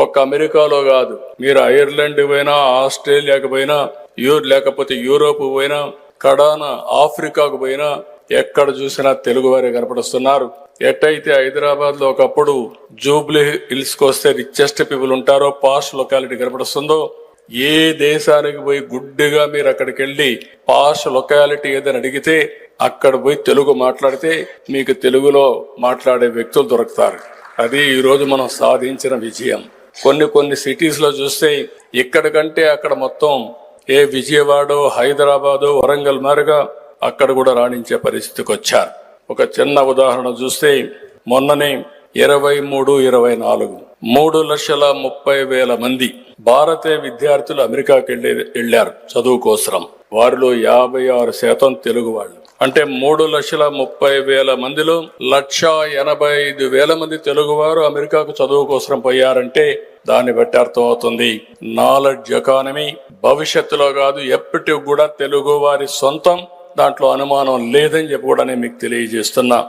ఒక్క అమెరికాలో కాదు, మీరు ఐర్లాండ్ పోయినా, ఆస్ట్రేలియాకు పోయినా, లేకపోతే యూరోప్ పోయినా, కడాన ఆఫ్రికాకు పోయినా, ఎక్కడ చూసినా తెలుగు వారే కనపడుస్తున్నారు. ఎట్టయితే హైదరాబాద్ లో ఒకప్పుడు జూబ్లీ హిల్స్ కు వస్తే రిచెస్ట్ పీపుల్ ఉంటారో, పాష్ లొకాలిటీ కనపడుస్తుందో, ఏ దేశానికి పోయి గుడ్డిగా మీరు అక్కడికి వెళ్ళి పాష్ లొకాలిటీ ఏదని అడిగితే అక్కడ పోయి తెలుగు మాట్లాడితే మీకు తెలుగులో మాట్లాడే వ్యక్తులు దొరుకుతారు. అది ఈ రోజు మనం సాధించిన విజయం. కొన్ని సిటీస్ లో చూస్తే ఇక్కడ కంటే అక్కడ మొత్తం ఏ విజయవాడ, హైదరాబాదు, వరంగల్ మారుగా అక్కడ కూడా రాణించే పరిస్థితికి వచ్చారు. ఒక చిన్న ఉదాహరణ చూస్తే మొన్ననే 23-24 3,30,000 మంది భారతీయ విద్యార్థులు అమెరికాకి వెళ్లారు చదువు కోసం. వారిలో 56% తెలుగు వాళ్ళు. అంటే 3,30,000 మందిలో 1,85,000 మంది తెలుగువారు అమెరికాకు చదువు కోసం పోయారంటే దాన్ని బట్టి అర్థమవుతుంది నాలెడ్జ్ ఎకానమీ భవిష్యత్తులో కాదు ఎప్పటికి కూడా తెలుగు వారి సొంతం, దాంట్లో అనుమానం లేదని చెప్పి కూడా నేను మీకు తెలియజేస్తున్నా.